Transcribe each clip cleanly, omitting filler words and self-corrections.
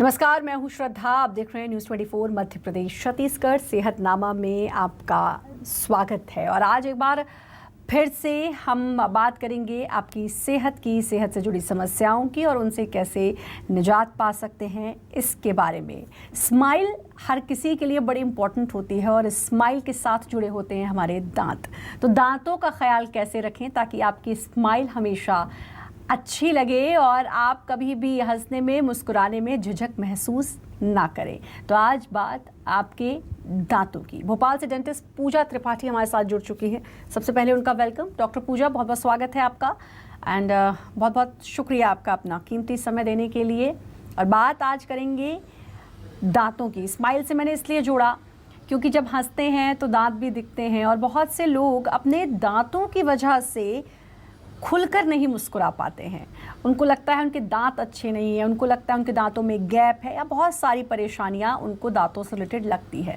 नमस्कार, मैं हूं श्रद्धा। आप देख रहे हैं न्यूज़ 24 मध्य प्रदेश छत्तीसगढ़ सेहतनामा में आपका स्वागत है। और आज एक बार फिर से हम बात करेंगे आपकी सेहत की, सेहत से जुड़ी समस्याओं की और उनसे कैसे निजात पा सकते हैं इसके बारे में। स्माइल हर किसी के लिए बड़ी इम्पॉर्टेंट होती है और स्माइल के साथ जुड़े होते हैं हमारे दांत। तो दांतों का ख्याल कैसे रखें ताकि आपकी स्माइल हमेशा अच्छी लगे और आप कभी भी हंसने में, मुस्कुराने में झिझक महसूस ना करें। तो आज बात आपके दांतों की। भोपाल से डेंटिस्ट पूजा त्रिपाठी हमारे साथ जुड़ चुकी है। सबसे पहले उनका वेलकम। डॉक्टर पूजा, बहुत बहुत स्वागत है आपका एंड बहुत बहुत शुक्रिया आपका अपना कीमती समय देने के लिए। और बात आज करेंगे दांतों की। स्माइल से मैंने इसलिए जोड़ा क्योंकि जब हंसते हैं तो दांत भी दिखते हैं और बहुत से लोग अपने दांतों की वजह से खुलकर नहीं मुस्कुरा पाते हैं। उनको लगता है उनके दांत अच्छे नहीं हैं, उनको लगता है उनके दांतों में गैप है या बहुत सारी परेशानियां उनको दांतों से रिलेटेड लगती है।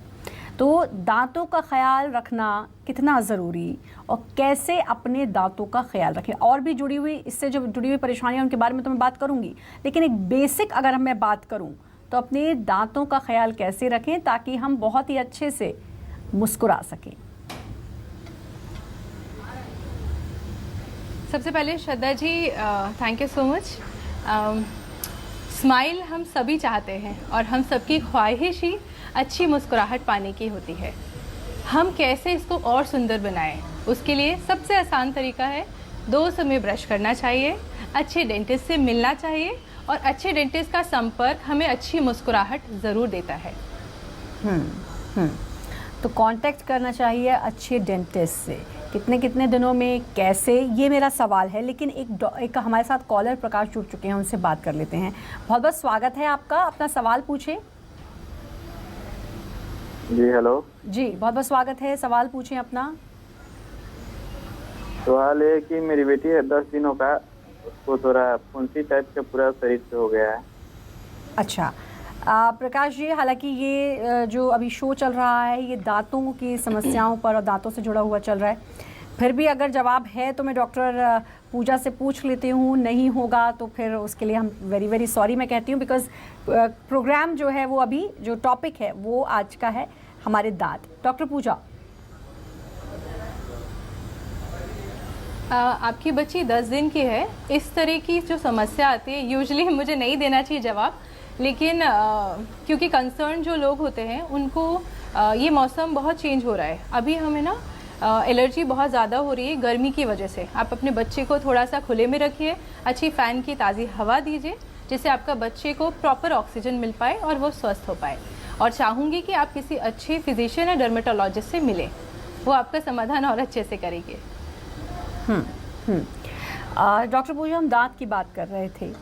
तो दांतों का ख्याल रखना कितना ज़रूरी और कैसे अपने दांतों का ख्याल रखें, और भी जुड़ी हुई इससे जो जुड़ी हुई परेशानियां उनके बारे में तो मैं बात करूंगी, लेकिन एक बेसिक अगर मैं बात करूं तो अपने दांतों का ख्याल कैसे रखें ताकि हम बहुत ही अच्छे से मुस्कुरा सकें। सबसे पहले Shraddha ji, thank you so much. Smile हम सभी चाहते हैं और हम सबकी ख्वाहिश ही अच्छी मुस्कुराहट पाने की होती है। हम कैसे इसको और सुंदर बनाएं, उसके लिए सबसे आसान तरीका है 2 समय ब्रश करना चाहिए, अच्छे डेंटिस्ट से मिलना चाहिए और अच्छे डेंटिस्ट का संपर्क हमें अच्छी मुस्कुराहट ज़रूर देता है। तो कांटेक्ट करना चाहिए अच्छे डेंटिस्ट से। कितने कितने दिनों में, कैसे, ये मेरा सवाल है। लेकिन एक हमारे साथ कॉलर प्रकाश जुड़ चुके हैं, उनसे बात कर लेते हैं। बहुत बहुत स्वागत है आपका, अपना सवाल पूछें। जी हेलो जी, बहुत बहुत स्वागत है, सवाल पूछें अपना। सवाल है कि मेरी बेटी है 10 दिनों का, उसको थोड़ा फुंसी टाइप का पूरा शरीर पे हो गया है। अच्छा प्रकाश जी, हालांकि ये जो अभी शो चल रहा है ये दांतों की समस्याओं पर और दांतों से जुड़ा हुआ चल रहा है। फिर भी अगर जवाब है तो मैं डॉक्टर पूजा से पूछ लेती हूँ, नहीं होगा तो फिर उसके लिए हम वेरी वेरी सॉरी मैं कहती हूँ, बिकॉज प्रोग्राम जो है वो अभी जो टॉपिक है वो आज का है हमारे दांत। डॉक्टर पूजा, आपकी बच्ची 10 दिन की है। इस तरह की जो समस्या आती है यूजुअली मुझे नहीं देना चाहिए जवाब, लेकिन क्योंकि कंसर्न जो लोग होते हैं उनको ये मौसम बहुत चेंज हो रहा है। अभी हमें ना एलर्जी बहुत ज़्यादा हो रही है गर्मी की वजह से। आप अपने बच्चे को थोड़ा सा खुले में रखिए, अच्छी फ़ैन की ताज़ी हवा दीजिए जिससे आपका बच्चे को प्रॉपर ऑक्सीजन मिल पाए और वो स्वस्थ हो पाए। और चाहूँगी कि आप किसी अच्छे फिजिशियन या डर्मेटोलॉजिस्ट से मिलें, वो आपका समाधान और अच्छे से करेंगे। डॉक्टर पूजा, हम दांत की बात कर रहे थे।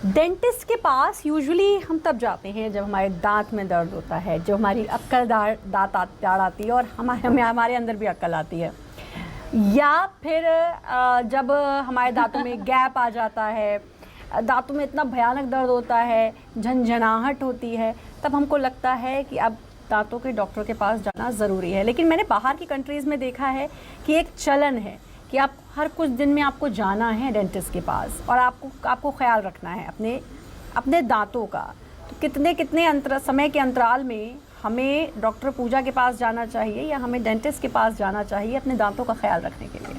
डेंटिस्ट के पास यूजुअली हम तब जाते हैं जब हमारे दांत में दर्द होता है, जब हमारी अक्ल दांत आती है और हमारे अंदर भी अक्ल आती है, या फिर जब हमारे दांतों में गैप आ जाता है, दांतों में इतना भयानक दर्द होता है, झंझनाहट होती है, तब हमको लगता है कि अब दांतों के डॉक्टर के पास जाना ज़रूरी है। लेकिन मैंने बाहर की कंट्रीज़ में देखा है कि एक चलन है कि आप हर कुछ दिन में आपको जाना है डेंटिस्ट के पास और आपको ख्याल रखना है अपने दांतों का। तो कितने समय के अंतराल में हमें डॉक्टर पूजा के पास जाना चाहिए या हमें डेंटिस्ट के पास जाना चाहिए अपने दांतों का ख्याल रखने के लिए?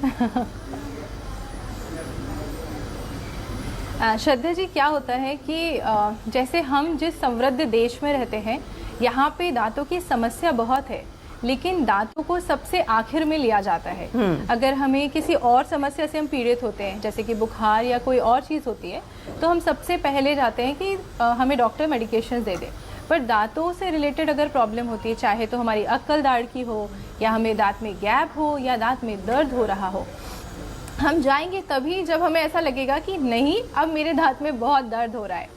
श्रद्धा जी, क्या होता है कि जैसे हम जिस समृद्ध देश में रहते हैं यहाँ पे दांतों की समस्या बहुत है, लेकिन दांतों को सबसे आखिर में लिया जाता है। अगर हमें किसी और समस्या से हम पीड़ित होते हैं, जैसे कि बुखार या कोई और चीज़ होती है, तो हम सबसे पहले जाते हैं कि हमें डॉक्टर मेडिकेशन दे दे। पर दांतों से रिलेटेड अगर प्रॉब्लम होती है, चाहे तो हमारी अक्ल दाढ़ की हो या हमें दांत में गैप हो या दांत में दर्द हो रहा हो, हम जाएंगे तभी जब हमें ऐसा लगेगा कि नहीं, अब मेरे दांत में बहुत दर्द हो रहा है।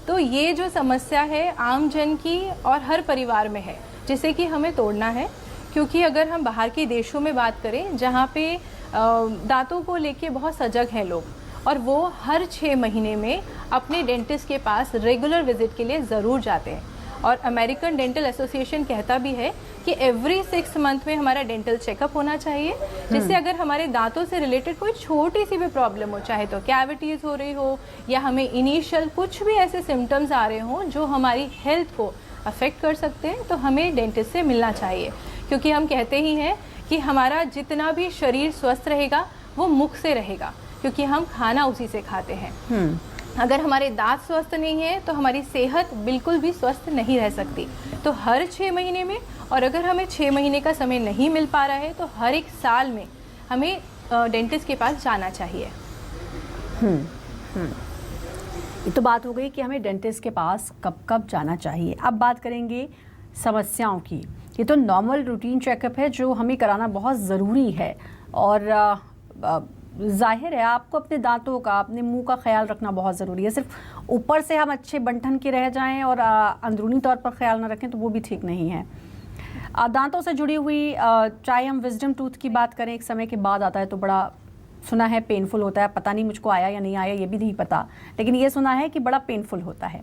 तो ये जो समस्या है आम जन की और हर परिवार में है, जिसे कि हमें तोड़ना है। क्योंकि अगर हम बाहर के देशों में बात करें जहाँ पे दांतों को लेके बहुत सजग हैं लोग, और वो हर 6 महीने में अपने डेंटिस्ट के पास रेगुलर विजिट के लिए ज़रूर जाते हैं। और अमेरिकन डेंटल एसोसिएशन कहता भी है कि एवरी 6 मंथ में हमारा डेंटल चेकअप होना चाहिए, जिससे अगर हमारे दांतों से रिलेटेड कोई छोटी सी भी प्रॉब्लम हो, चाहे तो कैविटीज़ हो रही हो या हमें इनिशियल कुछ भी ऐसे सिम्टम्स आ रहे हों जो हमारी हेल्थ को अफेक्ट कर सकते हैं, तो हमें डेंटिस्ट से मिलना चाहिए। क्योंकि हम कहते ही हैं कि हमारा जितना भी शरीर स्वस्थ रहेगा वो मुख से रहेगा, क्योंकि हम खाना उसी से खाते हैं। अगर हमारे दांत स्वस्थ नहीं है तो हमारी सेहत बिल्कुल भी स्वस्थ नहीं रह सकती। तो हर 6 महीने में, और अगर हमें 6 महीने का समय नहीं मिल पा रहा है तो हर 1 साल में हमें डेंटिस्ट के पास जाना चाहिए। ये तो बात हो गई कि हमें डेंटिस्ट के पास कब कब जाना चाहिए। अब बात करेंगे समस्याओं की। ये तो नॉर्मल रूटीन चेकअप है जो हमें कराना बहुत ज़रूरी है, और जाहिर है आपको अपने दांतों का, अपने मुंह का ख्याल रखना बहुत ज़रूरी है। सिर्फ ऊपर से हम अच्छे बन के रह जाएं और अंदरूनी तौर पर ख्याल ना रखें तो वो भी ठीक नहीं है। दांतों से जुड़ी हुई, चाहे हम विजडम टूथ की बात करें, एक समय के बाद आता है तो बड़ा सुना है पेनफुल होता है। पता नहीं मुझको आया या नहीं आया, ये भी नहीं पता, लेकिन ये सुना है कि बड़ा पेनफुल होता है।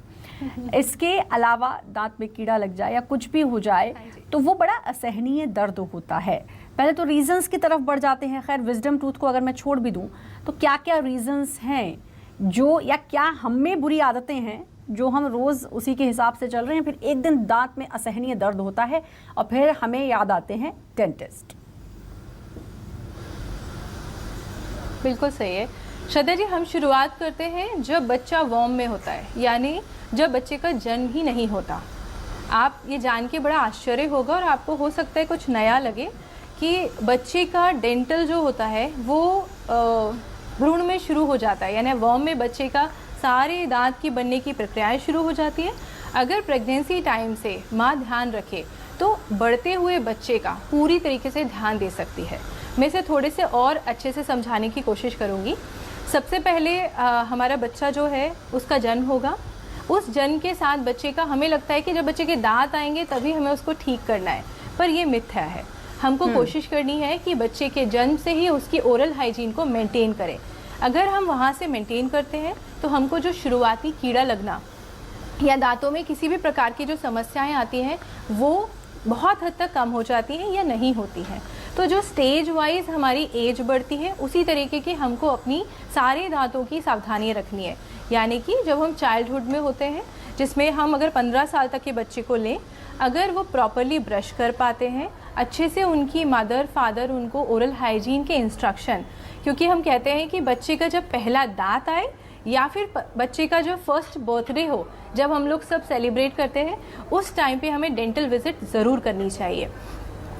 इसके अलावा दांत में कीड़ा लग जाए या कुछ भी हो जाए तो वो बड़ा असहनीय दर्द होता है। पहले तो रीजंस की तरफ बढ़ जाते हैं। खैर, विजडम टूथ को अगर मैं छोड़ भी दूं तो क्या क्या रीजंस हैं जो, या क्या हम में बुरी आदतें हैं जो हम रोज़ उसी के हिसाब से चल रहे हैं, फिर एक दिन दांत में असहनीय दर्द होता है और फिर हमें याद आते हैं डेंटिस्ट। बिल्कुल सही है श्रद्धा जी। हम शुरुआत करते हैं जब बच्चा वॉर्म में होता है, यानी जब बच्चे का जन्म ही नहीं होता। आप ये जान के बड़ा आश्चर्य होगा और आपको हो सकता है कुछ नया लगे कि बच्चे का डेंटल जो होता है वो भ्रूण में शुरू हो जाता है, यानी वॉर्म में बच्चे का सारे दांत की बनने की प्रक्रियाएं शुरू हो जाती है। अगर प्रेगनेंसी टाइम से माँ ध्यान रखे तो बढ़ते हुए बच्चे का पूरी तरीके से ध्यान दे सकती है। मैं इसे थोड़े से और अच्छे से समझाने की कोशिश करूँगी। सबसे पहले हमारा बच्चा जो है उसका जन्म होगा। उस जन्म के साथ बच्चे का, हमें लगता है कि जब बच्चे के दांत आएंगे तभी हमें उसको ठीक करना है, पर ये मिथ्या है। हमको कोशिश करनी है कि बच्चे के जन्म से ही उसकी ओरल हाइजीन को मेंटेन करें। अगर हम वहाँ से मेंटेन करते हैं तो हमको जो शुरुआती कीड़ा लगना या दांतों में किसी भी प्रकार की जो समस्याएं आती हैं वो बहुत हद तक कम हो जाती हैं या नहीं होती हैं। तो जो स्टेज वाइज हमारी एज बढ़ती है उसी तरीके की हमको अपनी सारे दांतों की सावधानी रखनी है। यानी कि जब हम चाइल्डहुड में होते हैं, जिसमें हम अगर 15 साल तक के बच्चे को लें, अगर वो प्रॉपरली ब्रश कर पाते हैं, अच्छे से उनकी मदर फादर उनको ओरल हाइजीन के इंस्ट्रक्शन, क्योंकि हम कहते हैं कि बच्चे का जब पहला दांत आए या फिर बच्चे का जो फर्स्ट बर्थडे हो, जब हम लोग सब सेलिब्रेट करते हैं, उस टाइम पे हमें डेंटल विजिट ज़रूर करनी चाहिए।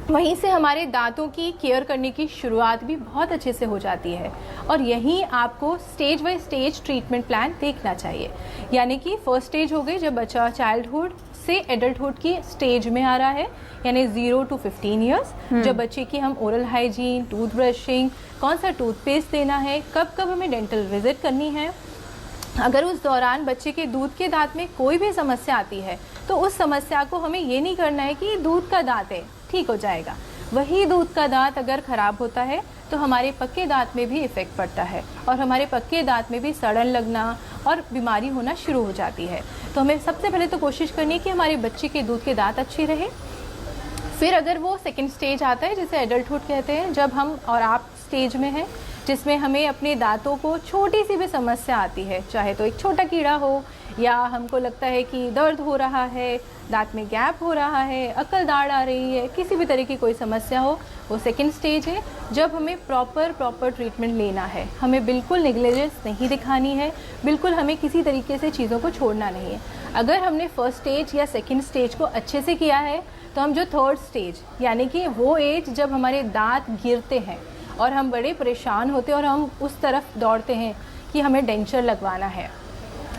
वहीं से हमारे दांतों की केयर करने की शुरुआत भी बहुत अच्छे से हो जाती है। और यहीं आपको stage by stage treatment plan देखना चाहिए। यानी कि फर्स्ट स्टेज हो गई जब बच्चा चाइल्डहुड से एडल्टहुड की स्टेज में आ रहा है, यानी 0 to 15 ईयर्स, जब बच्चे की हम ओरल हाइजीन, टूथ ब्रशिंग, कौन सा टूथपेस्ट देना है, कब कब हमें डेंटल विजिट करनी है। अगर उस दौरान बच्चे के दूध के दांत में कोई भी समस्या आती है तो उस समस्या को हमें ये नहीं करना है कि दूध का दांत है, ठीक हो जाएगा। वही दूध का दांत अगर ख़राब होता है तो हमारे पक्के दांत में भी इफ़ेक्ट पड़ता है और हमारे पक्के दांत में भी सड़न लगना और बीमारी होना शुरू हो जाती है। तो हमें सबसे पहले तो कोशिश करनी है कि हमारे बच्चे के दूध के दांत अच्छे रहे। फिर अगर वो सेकंड स्टेज आता है, जिसे एडल्टहुड कहते हैं, जब हम और आप स्टेज में हैं, जिसमें हमें अपने दांतों को छोटी सी भी समस्या आती है, चाहे तो एक छोटा कीड़ा हो या हमको लगता है कि दर्द हो रहा है, दांत में गैप हो रहा है, अकल दाढ़ आ रही है, किसी भी तरह की कोई समस्या हो, वो सेकंड स्टेज है जब हमें प्रॉपर ट्रीटमेंट लेना है। हमें बिल्कुल नेग्लिजेंस नहीं दिखानी है, बिल्कुल हमें किसी तरीके से चीज़ों को छोड़ना नहीं है। अगर हमने फर्स्ट स्टेज या सेकंड स्टेज को अच्छे से किया है तो हम जो थर्ड स्टेज, यानी कि वो एज जब हमारे दांत गिरते हैं और हम बड़े परेशान होते हैं और हम उस तरफ दौड़ते हैं कि हमें डेंचर लगवाना है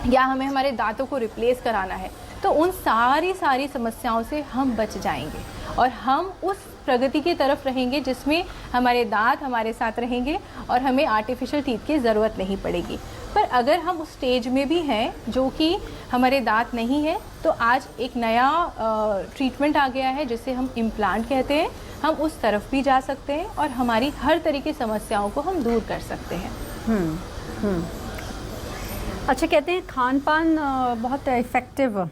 या हमें हमारे दांतों को रिप्लेस कराना है, तो उन सारी समस्याओं से हम बच जाएंगे और हम उस प्रगति की तरफ रहेंगे जिसमें हमारे दांत हमारे साथ रहेंगे और हमें आर्टिफिशियल टीथ की ज़रूरत नहीं पड़ेगी। पर अगर हम उस स्टेज में भी हैं जो कि हमारे दांत नहीं है, तो आज एक नया ट्रीटमेंट आ गया है जिसे हम इम्प्लांट कहते हैं। हम उस तरफ भी जा सकते हैं और हमारी हर तरह की समस्याओं को हम दूर कर सकते हैं। अच्छा, कहते हैं खान पान बहुत इफ़ेक्टिव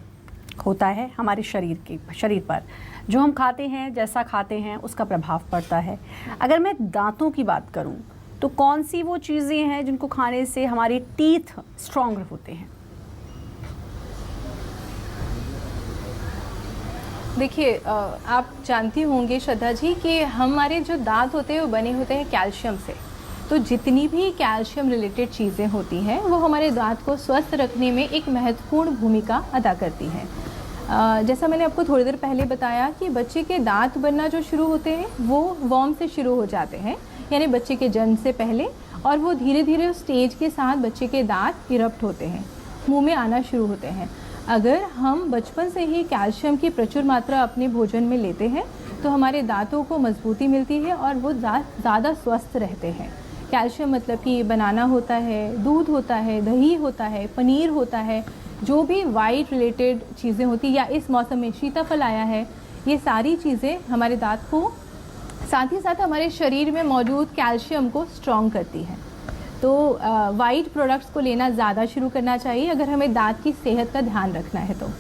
होता है हमारे शरीर पर। जो हम खाते हैं, जैसा खाते हैं, उसका प्रभाव पड़ता है। अगर मैं दांतों की बात करूं तो कौन सी वो चीज़ें हैं जिनको खाने से हमारे टीथ स्ट्रॉन्ग होते हैं? देखिए, आप जानती होंगे श्रद्धा जी कि हमारे जो दांत होते हैं वो बने होते हैं कैल्शियम से। तो जितनी भी कैल्शियम रिलेटेड चीज़ें होती हैं वो हमारे दांत को स्वस्थ रखने में एक महत्वपूर्ण भूमिका अदा करती हैं। जैसा मैंने आपको थोड़ी देर पहले बताया कि बच्चे के दांत बनना जो शुरू होते हैं वो वॉर्म से शुरू हो जाते हैं, यानी बच्चे के जन्म से पहले, और वो धीरे धीरे उस स्टेज के साथ बच्चे के दांत इरप्ट होते हैं, मुंह में आना शुरू होते हैं। अगर हम बचपन से ही कैल्शियम की प्रचुर मात्रा अपने भोजन में लेते हैं तो हमारे दांतों को मजबूती मिलती है और वो ज़्यादा स्वस्थ रहते हैं। कैल्शियम मतलब कि बनाना होता है, दूध होता है, दही होता है, पनीर होता है, जो भी वाइट रिलेटेड चीज़ें होती, या इस मौसम में सीताफल आया है, ये सारी चीज़ें हमारे दांत को, साथ ही साथ हमारे शरीर में मौजूद कैल्शियम को स्ट्रॉन्ग करती हैं। तो वाइट प्रोडक्ट्स को लेना ज़्यादा शुरू करना चाहिए अगर हमें दांत की सेहत का ध्यान रखना है तो।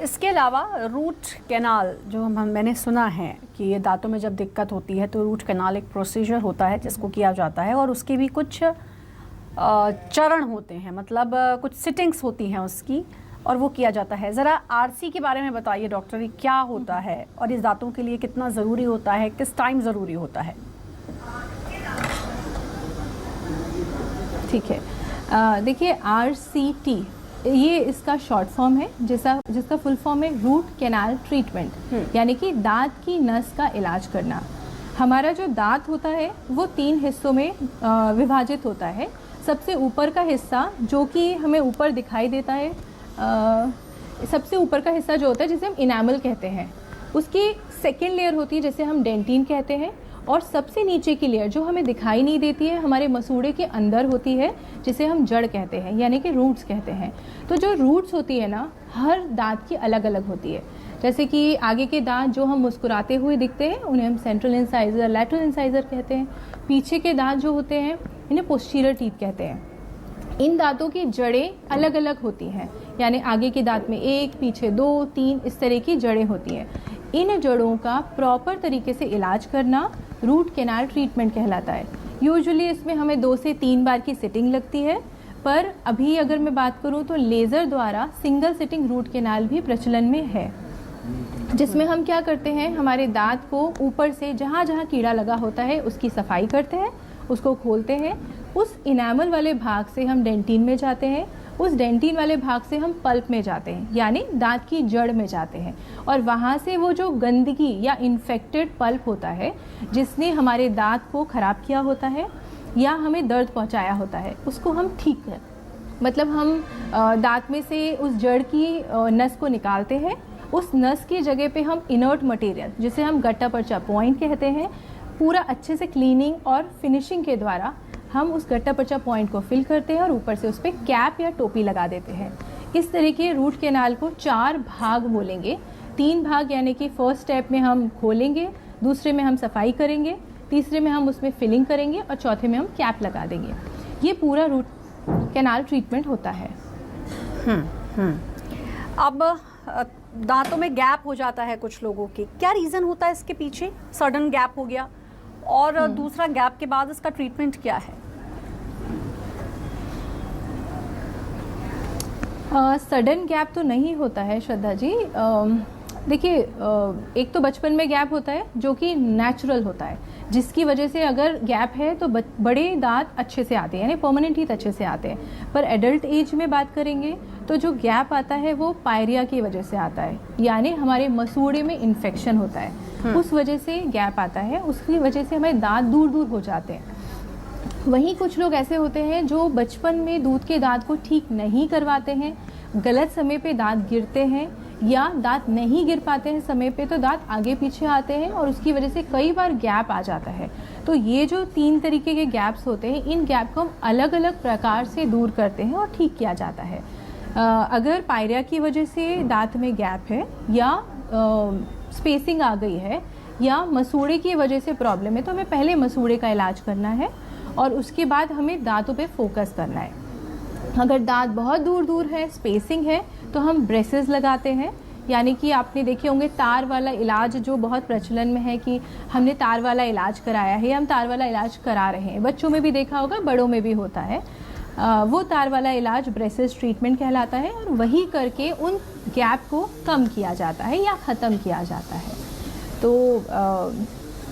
इसके अलावा रूट कैनाल जो मैंने सुना है कि ये दांतों में जब दिक्कत होती है तो रूट कैनाल एक प्रोसीजर होता है जिसको किया जाता है, और उसके भी कुछ चरण होते हैं, मतलब कुछ सिटिंग्स होती हैं उसकी, और वो किया जाता है। ज़रा आरसी के बारे में बताइए डॉक्टर, ये क्या होता है और इस दांतों के लिए कितना ज़रूरी होता है, किस टाइम ज़रूरी होता है? ठीक है, देखिए RCT ये इसका शॉर्ट फॉर्म है, जिसका फुल फॉर्म है रूट कैनाल ट्रीटमेंट, यानी कि दांत की नस का इलाज करना। हमारा जो दांत होता है वो 3 हिस्सों में विभाजित होता है। सबसे ऊपर का हिस्सा जो कि हमें ऊपर दिखाई देता है, सबसे ऊपर का हिस्सा जो होता है जिसे हम इनामल कहते हैं, उसकी सेकेंड लेयर होती है जिसे हम डेंटिन कहते हैं, और सबसे नीचे की लेयर जो हमें दिखाई नहीं देती है हमारे मसूड़े के अंदर होती है, जिसे हम जड़ कहते हैं, यानी कि रूट्स कहते हैं। तो जो रूट्स होती है ना, हर दांत की अलग अलग होती है। जैसे कि आगे के दांत जो हम मुस्कुराते हुए दिखते हैं उन्हें हम सेंट्रल इंसाइजर, लैटरल इंसाइजर कहते हैं। पीछे के दांत जो होते हैं इन्हें पोस्टीरियर टीथ कहते हैं। इन दांतों की जड़ें अलग अलग होती हैं, यानी आगे के दांत में 1, पीछे 2, 3 इस तरह की जड़ें होती हैं। इन जड़ों का प्रॉपर तरीके से इलाज करना रूट कैनाल ट्रीटमेंट कहलाता है। यूजुअली इसमें हमें 2 से 3 बार की सिटिंग लगती है, पर अभी अगर मैं बात करूं तो लेज़र द्वारा सिंगल सिटिंग रूट कैनाल भी प्रचलन में है, जिसमें हम क्या करते हैं, हमारे दांत को ऊपर से जहाँ जहाँ कीड़ा लगा होता है उसकी सफाई करते हैं, उसको खोलते हैं, उस इनामल वाले भाग से हम डेंटिन में जाते हैं, उस डेंटिन वाले भाग से हम पल्प में जाते हैं, यानी दांत की जड़ में जाते हैं, और वहाँ से वो जो गंदगी या इन्फेक्टेड पल्प होता है जिसने हमारे दांत को ख़राब किया होता है या हमें दर्द पहुँचाया होता है, उसको हम ठीक कर, मतलब हम दांत में से उस जड़ की नस को निकालते हैं। उस नस की जगह पे हम इनर्ट मटेरियल जिसे हम गट्टा पर्चा पॉइंट कहते हैं, पूरा अच्छे से क्लीनिंग और फिनिशिंग के द्वारा हम उस गट्टा पर्चा पॉइंट को फिल करते हैं और ऊपर से उस पर कैप या टोपी लगा देते हैं। इस तरीके रूट कैनाल को 4 भाग बोलेंगे। 3 भाग यानी कि फर्स्ट स्टेप में हम खोलेंगे, दूसरे में हम सफाई करेंगे, तीसरे में हम उसमें फिलिंग करेंगे और चौथे में हम कैप लगा देंगे। ये पूरा रूट कैनाल ट्रीटमेंट होता है। अब दांतों में गैप हो जाता है कुछ लोगों के, क्या रीज़न होता है इसके पीछे? सडन गैप हो गया, और दूसरा गैप के बाद इसका ट्रीटमेंट क्या है? सडन गैप तो नहीं होता है श्रद्धा जी। देखिए, एक तो बचपन में गैप होता है जो कि नेचुरल होता है, जिसकी वजह से अगर गैप है तो बड़े दांत अच्छे से आते हैं, यानी परमानेंट टीथ अच्छे से आते हैं। पर एडल्ट एज में बात करेंगे तो जो गैप आता है वो पायरिया की वजह से आता है, यानी हमारे मसूड़े में इन्फेक्शन होता है, उस वजह से गैप आता है, उसकी वजह से हमारे दांत दूर दूर हो जाते हैं। वहीं कुछ लोग ऐसे होते हैं जो बचपन में दूध के दांत को ठीक नहीं करवाते हैं, गलत समय पे दांत गिरते हैं, या दांत नहीं गिर पाते हैं समय पे तो दांत आगे पीछे आते हैं और उसकी वजह से कई बार गैप आ जाता है। तो ये जो 3 तरीके के गैप्स होते हैं, इन गैप को हम अलग अलग प्रकार से दूर करते हैं और ठीक किया जाता है। अगर पायरिया की वजह से दांत में गैप है, या स्पेसिंग आ गई है, या मसूड़े की वजह से प्रॉब्लम है, तो हमें पहले मसूड़े का इलाज करना है और उसके बाद हमें दांतों पे फोकस करना है। अगर दांत बहुत दूर दूर है, स्पेसिंग है, तो हम ब्रेसेस लगाते हैं। यानी कि आपने देखे होंगे तार वाला इलाज जो बहुत प्रचलन में है कि हमने तार वाला इलाज कराया है या हम तार वाला इलाज करा रहे हैं। बच्चों में भी देखा होगा, बड़ों में भी होता है। वो तार वाला इलाज ब्रेसेस ट्रीटमेंट कहलाता है और वही करके उन गैप को कम किया जाता है या ख़त्म किया जाता है। तो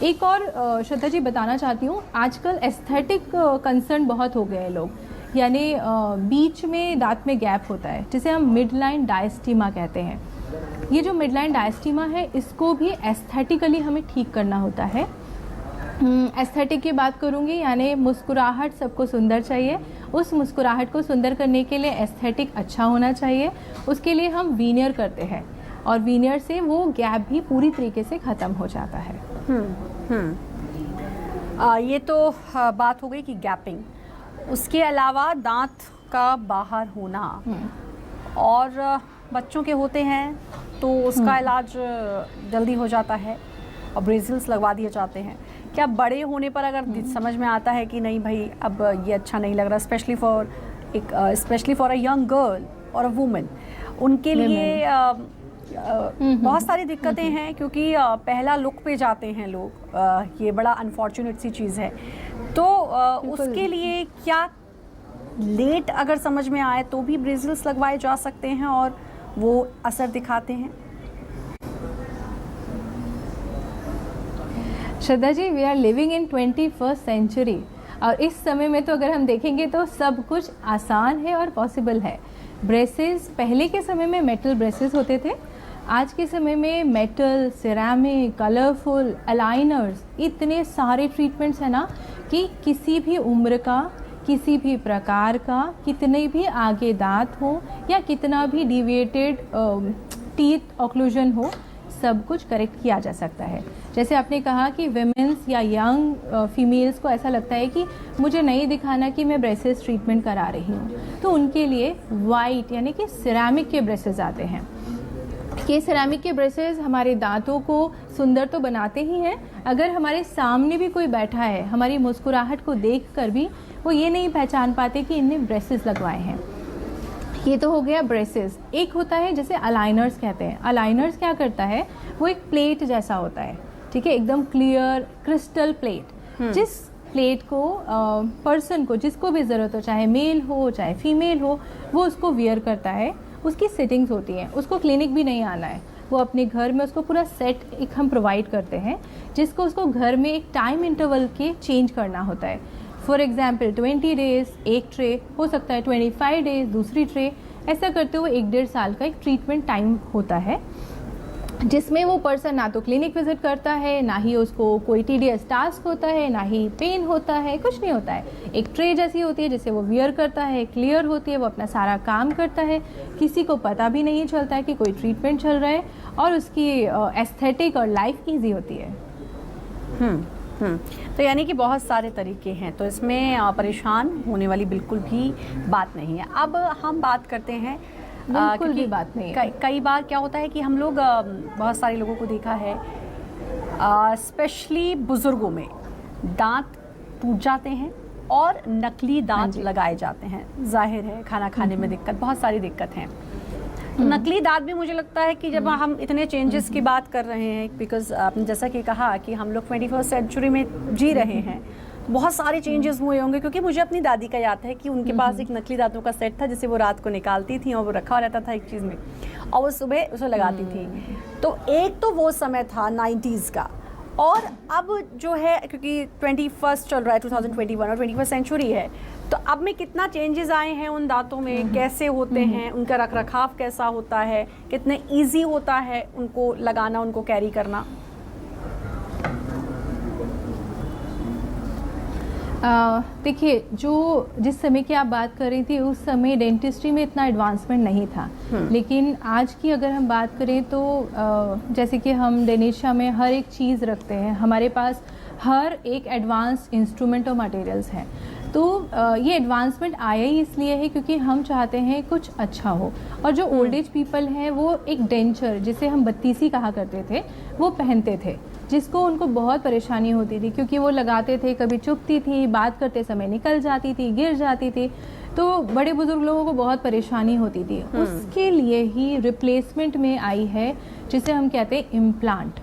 एक और श्रद्धा जी बताना चाहती हूँ, आजकल एस्थेटिक कंसर्न बहुत हो गए हैं लोग, यानी बीच में दांत में गैप होता है जिसे हम मिड लाइन डायस्टीमा कहते हैं। ये जो मिड लाइन डायस्टीमा है इसको भी एस्थेटिकली हमें ठीक करना होता है। एस्थेटिक की बात करूँगी, यानी मुस्कुराहट सबको सुंदर चाहिए। उस मुस्कुराहट को सुंदर करने के लिए एस्थेटिक अच्छा होना चाहिए। उसके लिए हम वीनियर करते हैं और वीनियर से वो गैप भी पूरी तरीके से ख़त्म हो जाता है। ये तो बात हो गई कि गैपिंग। उसके अलावा दांत का बाहर होना और बच्चों के होते हैं तो उसका इलाज जल्दी हो जाता है और ब्रेसिल्स लगवा दिए जाते हैं। क्या बड़े होने पर अगर समझ में आता है कि नहीं भाई अब ये अच्छा नहीं लग रहा, specially for a young girl और अ वुमेन, उनके लिए बहुत सारी दिक्कतें हैं क्योंकि पहला लुक पे जाते हैं लोग, ये बड़ा अनफॉर्चुनेट सी चीज़ है। तो उसके लिए क्या लेट अगर समझ में आए तो भी ब्रेसिल्स लगवाए जा सकते हैं और वो असर दिखाते हैं? Shraddha ji, we are living in 21st century और इस समय में तो अगर हम देखेंगे तो सब कुछ आसान है और पॉसिबल है। ब्रेसेस पहले के समय में मेटल ब्रेसेस होते थे, आज के समय में मेटल, सिरेमिक, कलरफुल, अलाइनर्स, इतने सारे ट्रीटमेंट्स हैं ना कि किसी भी उम्र का, किसी भी प्रकार का, कितने भी आगे दांत हो या कितना भी डिविएटेड टीथ ऑक्लूजन हो, सब कुछ करेक्ट किया जा सकता है। जैसे आपने कहा कि विमेंस या यंग फीमेल्स को ऐसा लगता है कि मुझे नहीं दिखाना कि मैं ब्रेसेस ट्रीटमेंट करा रही हूँ, तो उनके लिए वाइट यानी कि सिरेमिक के ब्रेसेस आते हैं। ये सिरेमिक के ब्रेसेस हमारे दांतों को सुंदर तो बनाते ही हैं, अगर हमारे सामने भी कोई बैठा है, हमारी मुस्कुराहट को देखकर भी वो ये नहीं पहचान पाते कि इनने ब्रेसेस लगवाए हैं। ये तो हो गया ब्रेसेस। एक होता है जैसे अलाइनर्स कहते हैं। अलाइनर्स क्या करता है, वो एक प्लेट जैसा होता है, ठीक है, एकदम क्लियर क्रिस्टल प्लेट, जिस प्लेट को पर्सन को जिसको भी ज़रूरत हो, चाहे मेल हो चाहे फीमेल हो, वो उसको वियर करता है। उसकी सेटिंग्स होती हैं, उसको क्लिनिक भी नहीं आना है, वो अपने घर में उसको पूरा सेट एक हम प्रोवाइड करते हैं जिसको उसको घर में एक टाइम इंटरवल के चेंज करना होता है। फॉर एग्जाम्पल 20 डेज़ एक ट्रे हो सकता है, 25 डेज़ दूसरी ट्रे, ऐसा करते हुए 1-1.5 साल का एक ट्रीटमेंट टाइम होता है जिसमें वो पर्सन ना तो क्लिनिक विजिट करता है, ना ही उसको कोई टीडियस टास्क होता है, ना ही पेन होता है, कुछ नहीं होता है। एक ट्रे जैसी होती है जिसे वो वियर करता है, क्लियर होती है, वो अपना सारा काम करता है, किसी को पता भी नहीं चलता है कि कोई ट्रीटमेंट चल रहा है और उसकी एस्थेटिक और लाइफ ईजी होती है। तो यानी कि बहुत सारे तरीके हैं, तो इसमें परेशान होने वाली बिल्कुल भी बात नहीं है। अब हम बात करते हैं, बिल्कुल भी बात नहीं है। कई बार क्या होता है कि हम लोग बहुत सारे लोगों को देखा है, स्पेशली बुजुर्गों में दांत टूट जाते हैं और नकली दांत लगाए जाते हैं। जाहिर है खाना खाने में दिक्कत, बहुत सारी दिक्कत हैं। नकली दांत भी मुझे लगता है कि जब हम इतने चेंजेस की बात कर रहे हैं, बिकॉज आपने जैसा कि कहा कि हम लोग 21st सेंचुरी में जी रहे हैं, बहुत सारे चेंजेस हुए होंगे। क्योंकि मुझे अपनी दादी का याद है कि उनके पास एक नकली दांतों का सेट था जिसे वो रात को निकालती थी और वो रखा रहता था एक चीज़ में और वो सुबह उसे लगाती थी। तो एक तो वो समय था 90s का, और अब जो है क्योंकि 21st चल रहा है, 2021 और 21st सेंचुरी है, तो अब में कितना चेंजेस आए हैं उन दांतों में, कैसे होते हैं, उनका रखरखाव कैसा होता है, कितने इजी होता है उनको लगाना, उनको कैरी करना। देखिए, जो जिस समय की आप बात कर रही थी उस समय डेंटिस्ट्री में इतना एडवांसमेंट नहीं था, लेकिन आज की अगर हम बात करें तो जैसे कि हम डेनिशा में हर एक चीज़ रखते हैं, हमारे पास हर एक एडवांस इंस्ट्रूमेंट और मटेरियल्स हैं। तो ये एडवांसमेंट आया ही इसलिए है क्योंकि हम चाहते हैं कुछ अच्छा हो। और जो ओल्ड एज पीपल हैं वो एक डेंचर जिसे हम बत्तीसी कहा करते थे वो पहनते थे, जिसको उनको बहुत परेशानी होती थी क्योंकि वो लगाते थे, कभी चुभती थी, बात करते समय निकल जाती थी, गिर जाती थी। तो बड़े बुजुर्ग लोगों को बहुत परेशानी होती थी। उसके लिए ही रिप्लेसमेंट में आई है जिसे हम कहते हैं इम्प्लांट।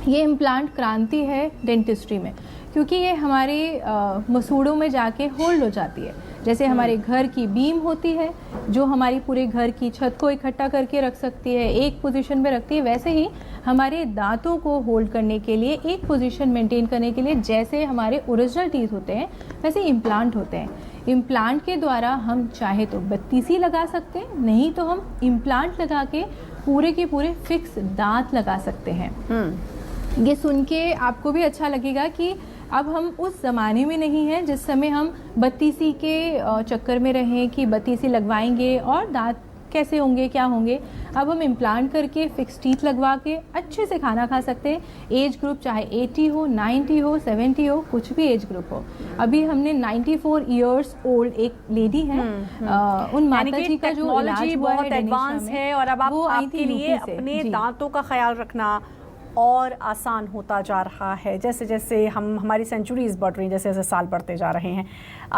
ये इम्प्लांट क्रांति है डेंटिस्ट्री में, क्योंकि ये हमारे मसूड़ों में जाके होल्ड हो जाती है। जैसे हमारे घर की बीम होती है जो हमारी पूरे घर की छत को इकट्ठा करके रख सकती है, एक पोजीशन में रखती है, वैसे ही हमारे दांतों को होल्ड करने के लिए, एक पोजीशन मेंटेन करने के लिए, जैसे हमारे ओरिजिनल टीथ होते हैं वैसे इम्प्लांट होते हैं। इम्प्लांट के द्वारा हम चाहे तो 32 लगा सकते हैं, नहीं तो हम इम्प्लांट लगा के पूरे के पूरे फिक्स दांत लगा सकते हैं। ये सुन के आपको भी अच्छा लगेगा कि अब हम उस ज़माने में नहीं हैं जिस समय हम 32 के चक्कर में रहें कि 32 लगवाएंगे और दांत कैसे होंगे, क्या होंगे। अब हम इम्प्लांट करके फिक्स टीथ लगवा के अच्छे से खाना खा सकते हैं। एज ग्रुप चाहे 80 हो, 90 हो, 70 हो, कुछ भी एज ग्रुप हो। अभी हमने 94 ईयर्स ओल्ड एक लेडी है, उन माता जी का जो इलाज हुआ बहुत है एडवांस है और अब आपके लिए अपने दांतों का ख्याल रखना और आसान होता जा रहा है जैसे जैसे हमारी सेंचुरीज बढ़ रही हैं, जैसे जैसे साल बढ़ते जा रहे हैं।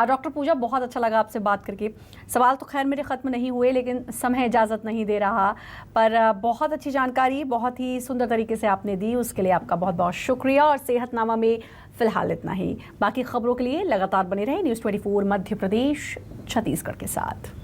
डॉक्टर पूजा, बहुत अच्छा लगा आपसे बात करके। सवाल तो खैर मेरे ख़त्म नहीं हुए, लेकिन समय इजाज़त नहीं दे रहा, पर बहुत अच्छी जानकारी बहुत ही सुंदर तरीके से आपने दी, उसके लिए आपका बहुत बहुत शुक्रिया। और सेहतनामा में फ़िलहाल इतना ही। बाकी खबरों के लिए लगातार बने रहें न्यूज़ 24 मध्य प्रदेश छत्तीसगढ़ के साथ।